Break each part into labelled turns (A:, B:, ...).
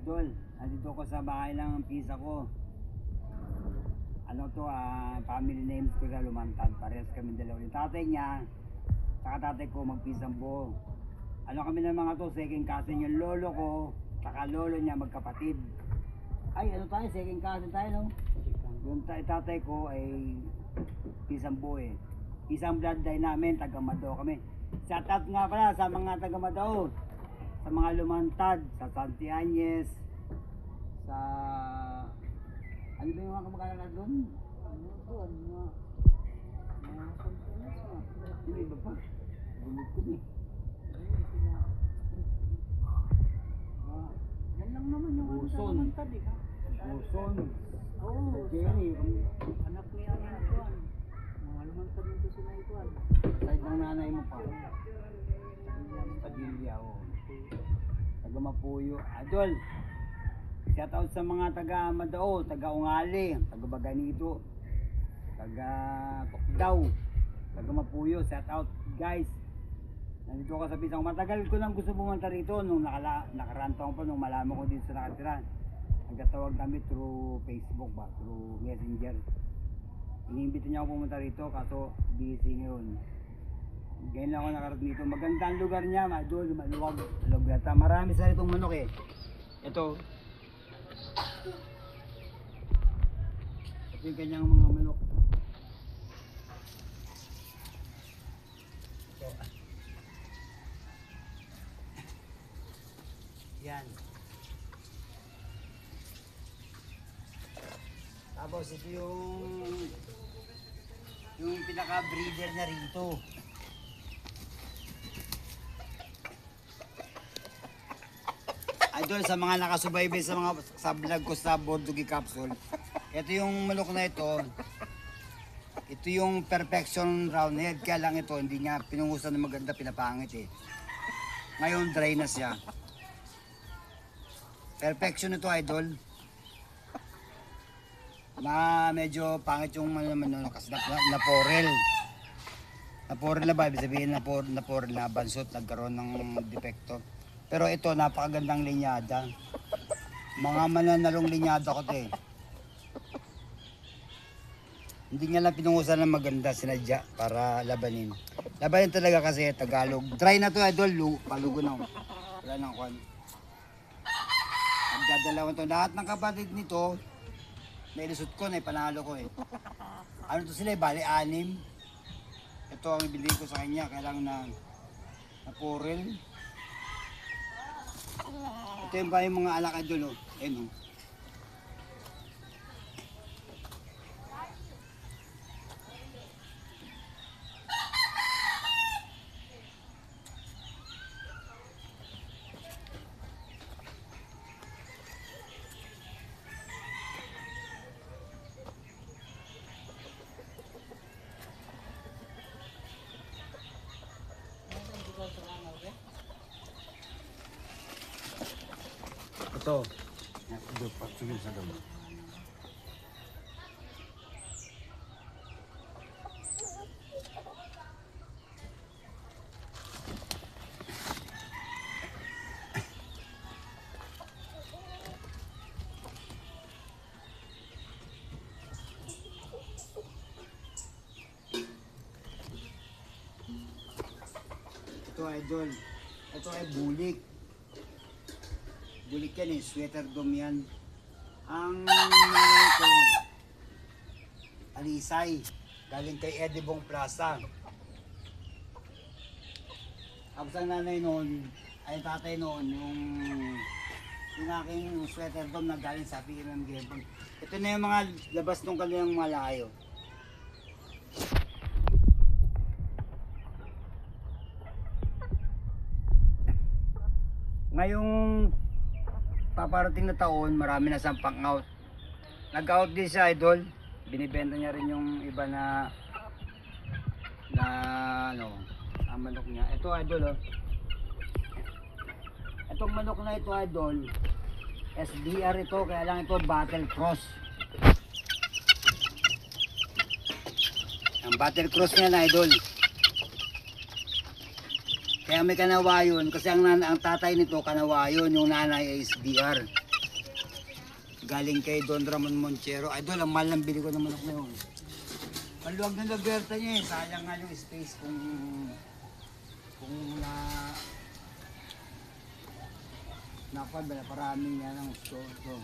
A: Idol, nandito ko sa bahay ng pisa ko. Ano to, family names ko sa Lumantad. Parehas kami dalawa. Yung tatay niya, saka tatay ko magpisang buo. Ano kami ng mga to, second cousin yung lolo ko, saka lolo niya magkapatid. Ay, ano tayo, second cousin tayo, no? Yung tatay ko ay pisang buo eh. Isang bloodline namin, taga Madao kami. Shout out nga pala sa mga taga Madao, sa mga Lumantad, sa Santianes, sa ano ba yung mga kamag-anak na doon? Ano doon? Mga Santianes na. Hindi ba pa? Bumit ko eh.
B: Yan lang naman yung ano sa
A: Uson.
B: Lumantad eh.
A: Uson.
B: Oo,
A: Jerry.
B: anak ni Ana Juan. Mga Lumantad nito sila Juan.
A: Side ng nanay mo pa. Padilla, oh. Taga Mapuyo. Adol, shout out sa mga taga Madao, taga Ungali, taga Baganito, taga Tukdaw, taga Mapuyo. Shout out guys. Nandito ka sa Pisang. Matagal ko nang gusto pumunta rito nung nakarantong pa nung malaman ko dito sa nakatira. Nagtatawag kami through Facebook ba, through Messenger. Iniimbita niya ako pumunta rito kaso busy ngayon. Ganyan lang ako nakarating dito. Maganda ang lugar niya, madol, maluwag. Maluwag. Marami sa itong manok eh. Ito. Ito yung kanyang mga manok. Ito. Yan. Tapos ito yung pinaka-breeder na rito. Idol, sa mga nakasubaybay sa vlog ko sa Bordugi Capsule, ito yung manok na ito. Ito yung perfection roundhead, kaya lang ito hindi niya pinungusan ng maganda, pinapangit eh. Ngayon dry na siya. Perfection ito, idol. Na medyo pangit yung manok kasi na porel. Na porel na ba? Ibig sabihin na porel na bansot, nagkaroon ng depekto. Pero ito, napakagandang linyada. Mga mananalong linyada ko ito eh. Hindi niya lang pinungusan ng maganda, sinadya para labanin. Labanin talaga kasi Tagalog. Dry na to, idol. Palugo na. Wala nang kwan. Nagdadalawan to. Lahat ng kapatid nito, nailusot ko, naipanalo ko eh. Ano to sila, bali 6. Ito ang ibili ko sa kanya, kailangan na porel. Ito yung ba yung mga alak idol, oh. Ayun, oh. Ito. Sige sa daw. Ito idol. Ito ay bulik. Bulik yan eh, sweater dome yan. Ang ito, Alisay, galing kay Edibong Plaza. Tapos ang nanay noon, ay tatay noon, yung aking sweater dome na galing sa PMM Gabon. Ito na yung mga labas ng kanilang malayo. Ngayong paparating na taon, marami na siyang pang-out. Nag-out din siya, idol. Binibenta niya rin yung iba na ano, ang manok niya. Ito, idol, oh. Itong manok na ito, idol, SDR ito, kaya lang ito Battle Cross. Ang Battle Cross niya na, idol. Kaya may kanawayon kasi ang tatay nito kanawayon, yung nanay ay SDR. galing kay Don Ramon Monchero. Idol, ang mahal ng bili ko ng manok na yun. Maluwag na nagwerta niya eh. Sayang nga yung space kung na napadala parami niya ng store ko.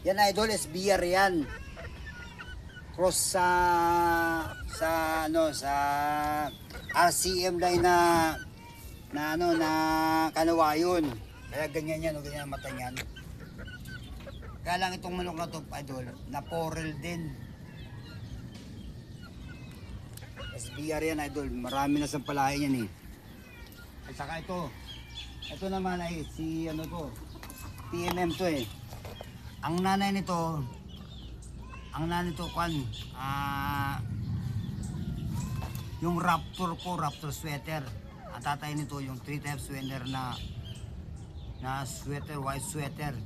A: Yan idol, is beer yan. Cross sa RCM line na kanawayon. Kaya ganyan yan, o ganyan ang mata niyan. Kaya lang itong manok na to, idol, na porel din. SBR yan idol, marami na sampalahin yan eh. At saka ito naman ay si PMM to eh. Ang nanay nito yung Raptor sweater. Ang tatay nito yung 3 type sweater na sweater, white sweater.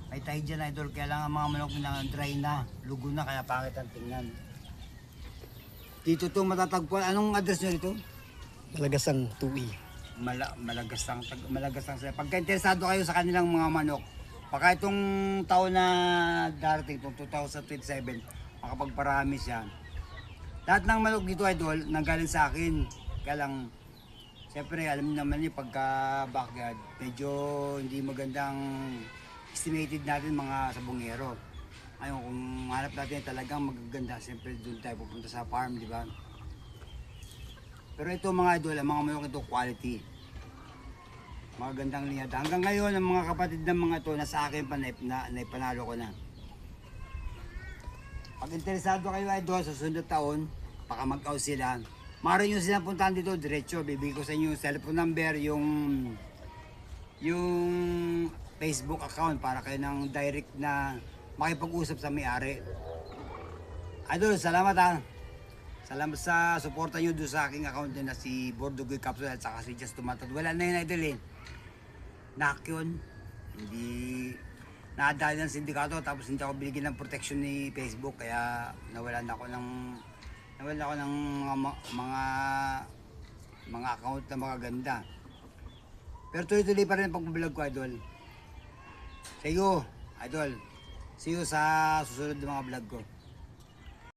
A: May tayo dyan idol, kailangan mga manok na dry na, lugo na, kaya pangit ang tingnan. Dito to matatagpuan. Anong address nyo dito?
C: Malagasang 2E.
A: Malagasang sila. Pagka interesado kayo sa kanilang mga manok, baka itong taon na darating, itong 2027, makapagparami siya. Lahat ng manok dito idol, nanggaling sa akin. Kaya lang, siyempre alam niyo naman pagka backyard, medyo hindi magandang estimated natin mga sabungero. Ayun, kung hanap natin talagang magaganda, siyempre doon tayo pupunta sa farm, di ba? Pero ito mga idol, ang mga manok ito quality. Magandang linya. Hanggang ngayon, ang mga kapatid ng mga ito, nasa akin pa naipanalo ko na. Pag interesado kayo idol, sa sunod taon, baka mag-out sila. Maaari nyo silang puntahan dito, diretso. Bibigay ko sa inyo yung cellphone number, yung Facebook account para kayo ng direct na makipag-usap sa may-ari. Idol, salamat ha. Salamat sa suporta nyo doon sa aking account na si Bordogoy Capsule at saka si Just Tumatad. Wala na yun idol eh. Knock yun. Hindi nadali ng sindikato tapos hindi ako binigyan ng protection ni Facebook kaya nawalan ako ng mga account na magaganda. Pero tuloy-tuloy pa rin ang pagbablog ko idol. Sa iyo, idol. See you sa susunod ng mga vlog ko.